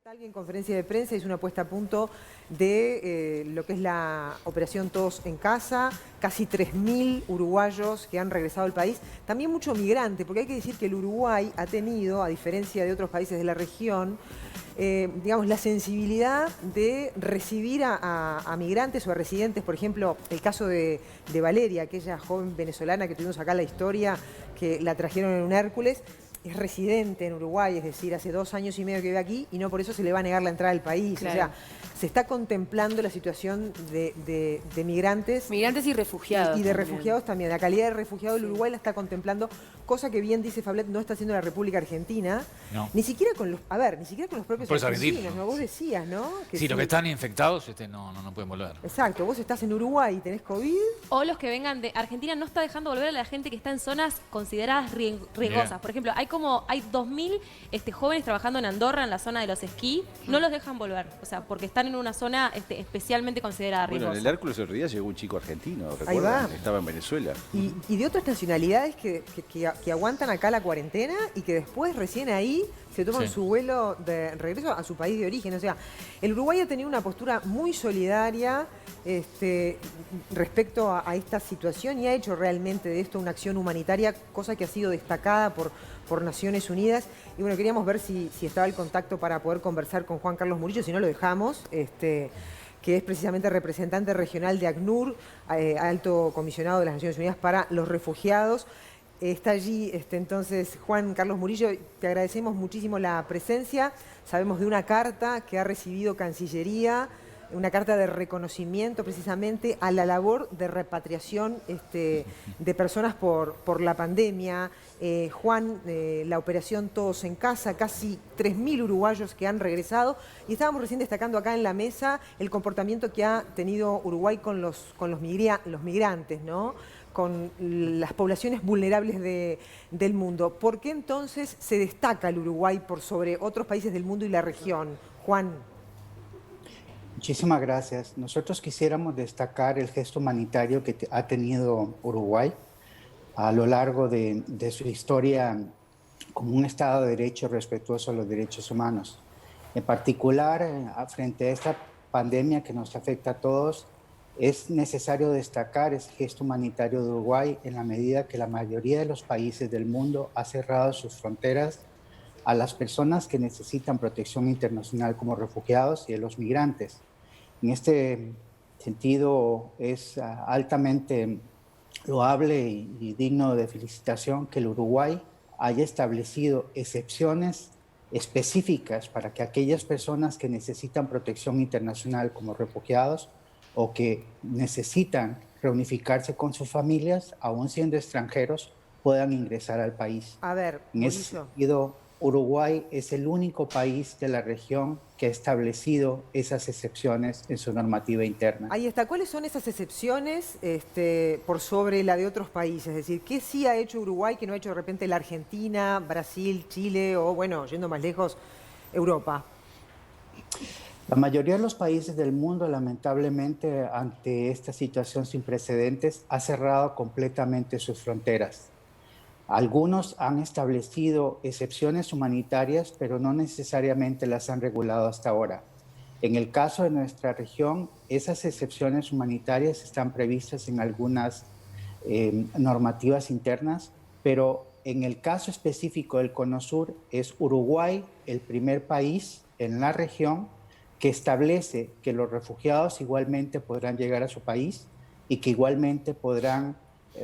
En conferencia de prensa hizo una puesta a punto de lo que es la operación Todos en Casa, casi 3.000 uruguayos que han regresado al país, también mucho migrante, porque hay que decir que el Uruguay ha tenido, a diferencia de otros países de la región, digamos, la sensibilidad de recibir a migrantes o a residentes. Por ejemplo, el caso de Valeria, aquella joven venezolana que tuvimos acá en la historia, que la trajeron en un Hércules. Es residente en Uruguay, es decir, hace 2 años y medio que vive aquí y no por eso se le va a negar la entrada al país. Claro. O sea, se está contemplando la situación de migrantes. Migrantes y refugiados. Y de refugiados también. La calidad de refugiado del Uruguay la está contemplando, cosa que bien dice Fablet, no está haciendo la República Argentina. No. Ni siquiera con los, ni siquiera con los propios argentinos, ¿no? Vos decías, ¿no? Que sí, los que están infectados no pueden volver. Exacto, vos estás en Uruguay y tenés COVID. O los que vengan de Argentina no está dejando volver a la gente que está en zonas consideradas riesgosas. Por ejemplo, hay 2.000 jóvenes trabajando en Andorra, en la zona de los esquí, no los dejan volver, o sea, porque están en una zona especialmente considerada riesgosa. Bueno, en el Hércules el otro día llegó un chico argentino, ¿recuerdan? Estaba en Venezuela. Y de otras nacionalidades que aguantan acá la cuarentena y que después recién ahí se toman su vuelo de regreso a su país de origen. O sea, el Uruguay ha tenido una postura muy solidaria respecto a esta situación y ha hecho realmente de esto una acción humanitaria, cosa que ha sido destacada por Naciones Unidas. Y bueno, queríamos ver si estaba el contacto para poder conversar con Juan Carlos Murillo, si no lo dejamos, que es precisamente representante regional de ACNUR, alto comisionado de las Naciones Unidas para los refugiados. Está allí, entonces, Juan Carlos Murillo, te agradecemos muchísimo la presencia. Sabemos de una carta que ha recibido Cancillería, una carta de reconocimiento precisamente a la labor de repatriación de personas por la pandemia. Juan, la operación Todos en Casa, casi 3.000 uruguayos que han regresado. Y estábamos recién destacando acá en la mesa el comportamiento que ha tenido Uruguay con los migrantes, ¿no? Con las poblaciones vulnerables del mundo. ¿Por qué entonces se destaca el Uruguay por sobre otros países del mundo y la región? Juan. Muchísimas gracias. Nosotros quisiéramos destacar el gesto humanitario que ha tenido Uruguay a lo largo de su historia como un Estado de Derecho respetuoso a los derechos humanos. En particular, frente a esta pandemia que nos afecta a todos, es necesario destacar ese gesto humanitario de Uruguay en la medida que la mayoría de los países del mundo ha cerrado sus fronteras a las personas que necesitan protección internacional como refugiados y a los migrantes. En este sentido, es altamente loable y digno de felicitación que el Uruguay haya establecido excepciones específicas para que aquellas personas que necesitan protección internacional como refugiados o que necesitan reunificarse con sus familias, aún siendo extranjeros, puedan ingresar al país. A ver, en ese sentido, Uruguay es el único país de la región que ha establecido esas excepciones en su normativa interna. Ahí está. ¿Cuáles son esas excepciones por sobre la de otros países? Es decir, ¿qué sí ha hecho Uruguay que no ha hecho de repente la Argentina, Brasil, Chile o, bueno, yendo más lejos, Europa? La mayoría de los países del mundo, lamentablemente, ante esta situación sin precedentes, ha cerrado completamente sus fronteras. Algunos han establecido excepciones humanitarias, pero no necesariamente las han regulado hasta ahora. En el caso de nuestra región, esas excepciones humanitarias están previstas en algunas normativas internas, pero en el caso específico del Cono Sur, es Uruguay el primer país en la región que establece que los refugiados igualmente podrán llegar a su país y que igualmente podrán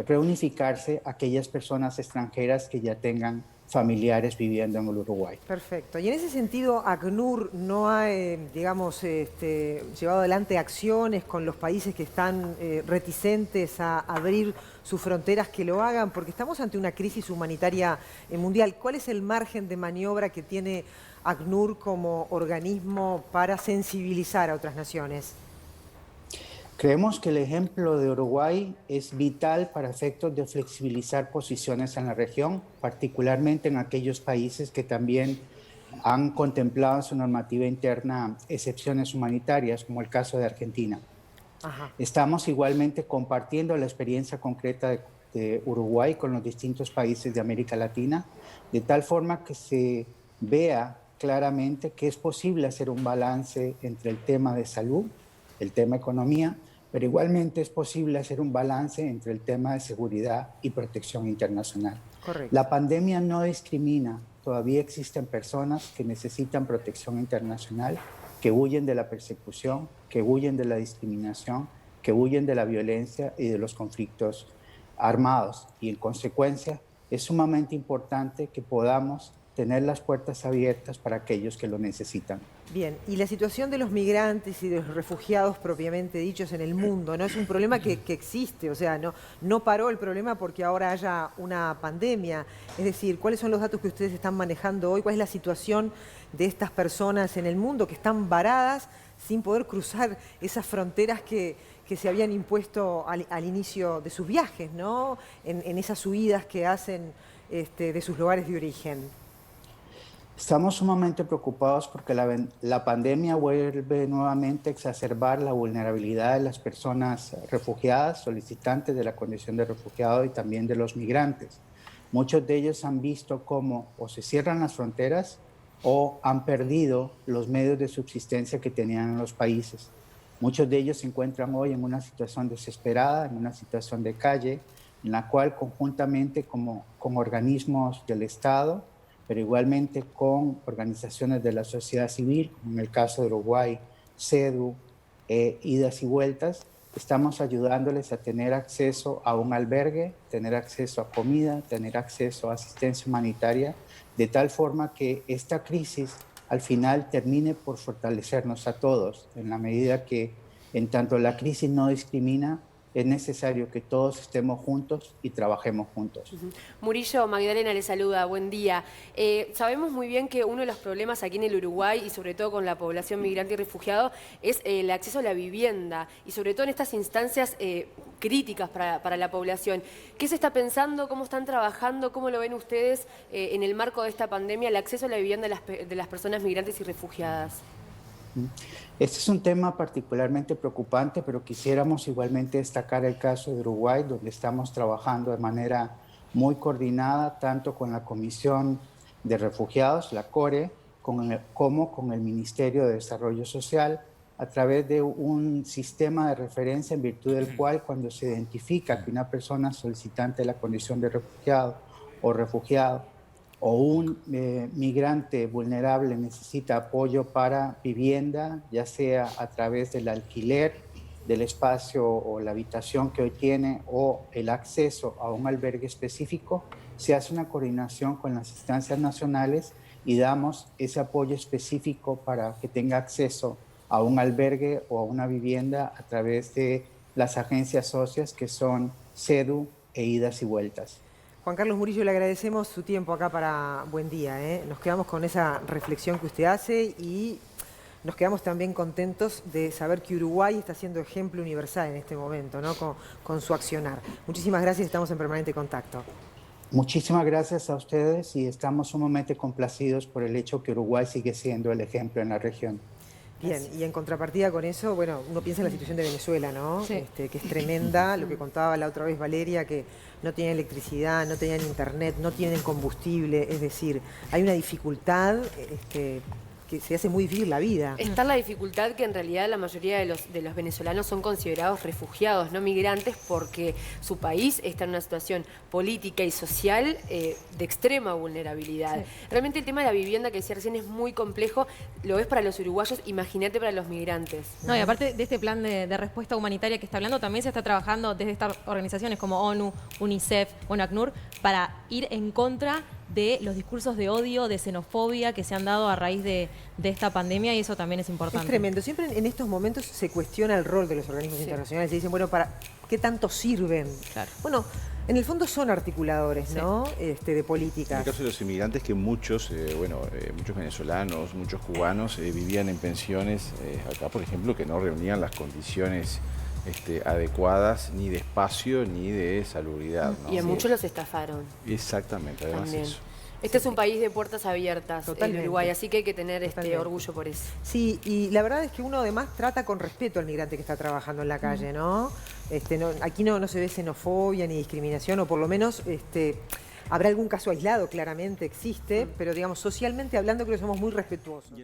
reunificarse aquellas personas extranjeras que ya tengan familiares viviendo en el Uruguay. Perfecto. Y en ese sentido, ACNUR no ha, digamos, llevado adelante acciones con los países que están reticentes a abrir sus fronteras, que lo hagan, porque estamos ante una crisis humanitaria mundial. ¿Cuál es el margen de maniobra que tiene ACNUR como organismo para sensibilizar a otras naciones? Creemos que el ejemplo de Uruguay es vital para efectos de flexibilizar posiciones en la región, particularmente en aquellos países que también han contemplado en su normativa interna excepciones humanitarias, como el caso de Argentina. Ajá. Estamos igualmente compartiendo la experiencia concreta de Uruguay con los distintos países de América Latina, de tal forma que se vea claramente que es posible hacer un balance entre el tema de salud, el tema economía, pero igualmente es posible hacer un balance entre el tema de seguridad y protección internacional. Correcto. La pandemia no discrimina. Todavía existen personas que necesitan protección internacional, que huyen de la persecución, que huyen de la discriminación, que huyen de la violencia y de los conflictos armados. Y en consecuencia, es sumamente importante que podamos tener las puertas abiertas para aquellos que lo necesitan. Bien, y la situación de los migrantes y de los refugiados propiamente dichos en el mundo, ¿no? Es un problema que existe, o sea, no paró el problema porque ahora haya una pandemia. Es decir, ¿cuáles son los datos que ustedes están manejando hoy? ¿Cuál es la situación de estas personas en el mundo que están varadas sin poder cruzar esas fronteras que se habían impuesto al inicio de sus viajes, ¿no? En esas huidas que hacen de sus lugares de origen? Estamos sumamente preocupados porque la pandemia vuelve nuevamente a exacerbar la vulnerabilidad de las personas refugiadas, solicitantes de la condición de refugiado y también de los migrantes. Muchos de ellos han visto cómo o se cierran las fronteras o han perdido los medios de subsistencia que tenían en los países. Muchos de ellos se encuentran hoy en una situación desesperada, en una situación de calle, en la cual conjuntamente con organismos del Estado, pero igualmente con organizaciones de la sociedad civil, como en el caso de Uruguay, CEDU, Idas y Vueltas, estamos ayudándoles a tener acceso a un albergue, tener acceso a comida, tener acceso a asistencia humanitaria, de tal forma que esta crisis al final termine por fortalecernos a todos, en la medida que en tanto la crisis no discrimina, es necesario que todos estemos juntos y trabajemos juntos. Murillo, Magdalena le saluda, buen día. Sabemos muy bien que uno de los problemas aquí en el Uruguay y sobre todo con la población migrante y refugiado es el acceso a la vivienda y sobre todo en estas instancias críticas para la población. ¿Qué se está pensando? ¿Cómo están trabajando? ¿Cómo lo ven ustedes en el marco de esta pandemia, el acceso a la vivienda de las personas migrantes y refugiadas? Este es un tema particularmente preocupante, pero quisiéramos igualmente destacar el caso de Uruguay, donde estamos trabajando de manera muy coordinada, tanto con la Comisión de Refugiados, la CORE, como con el Ministerio de Desarrollo Social, a través de un sistema de referencia en virtud del cual, cuando se identifica que una persona solicitante de la condición de refugiado o refugiado o un migrante vulnerable necesita apoyo para vivienda, ya sea a través del alquiler del espacio o la habitación que hoy tiene o el acceso a un albergue específico, se hace una coordinación con las instancias nacionales y damos ese apoyo específico para que tenga acceso a un albergue o a una vivienda a través de las agencias socias que son CEDU e Idas y Vueltas. Juan Carlos Murillo, le agradecemos su tiempo acá para Buen Día. Nos quedamos con esa reflexión que usted hace y nos quedamos también contentos de saber que Uruguay está siendo ejemplo universal en este momento, ¿no? con su accionar. Muchísimas gracias, estamos en permanente contacto. Muchísimas gracias a ustedes y estamos sumamente complacidos por el hecho que Uruguay sigue siendo el ejemplo en la región. Bien, y en contrapartida con eso, bueno, uno piensa en la situación de Venezuela, ¿no? Sí. Que es tremenda, lo que contaba la otra vez Valeria, que no tienen electricidad, no tenían internet, no tienen combustible, es decir, hay una dificultad que se hace muy difícil la vida. Está la dificultad que en realidad la mayoría de los venezolanos son considerados refugiados, no migrantes, porque su país está en una situación política y social de extrema vulnerabilidad. Sí. Realmente el tema de la vivienda que decía recién es muy complejo, lo es para los uruguayos, imagínate para los migrantes. No, y aparte de este plan de respuesta humanitaria que está hablando, también se está trabajando desde estas organizaciones como ONU, UNICEF, ACNUR, para ir en contra de los discursos de odio, de xenofobia que se han dado a raíz de esta pandemia, y eso también es importante. Es tremendo. Siempre en estos momentos se cuestiona el rol de los organismos internacionales. Se dicen, bueno, ¿para qué tanto sirven? Claro. Bueno, en el fondo son articuladores, ¿no? De políticas. En el caso de los inmigrantes, que muchos venezolanos, muchos cubanos vivían en pensiones, acá por ejemplo, que no reunían las condiciones adecuadas ni de espacio ni de salubridad, ¿no? Y a muchos los estafaron. Exactamente, además también. eso. Este es un país de puertas abiertas, el Uruguay, así que hay que tener orgullo por eso. Sí, y la verdad es que uno además trata con respeto al migrante que está trabajando en la calle, ¿no? Aquí no se ve xenofobia ni discriminación, o por lo menos Habrá algún caso aislado, claramente existe, pero digamos, socialmente hablando creo que somos muy respetuosos.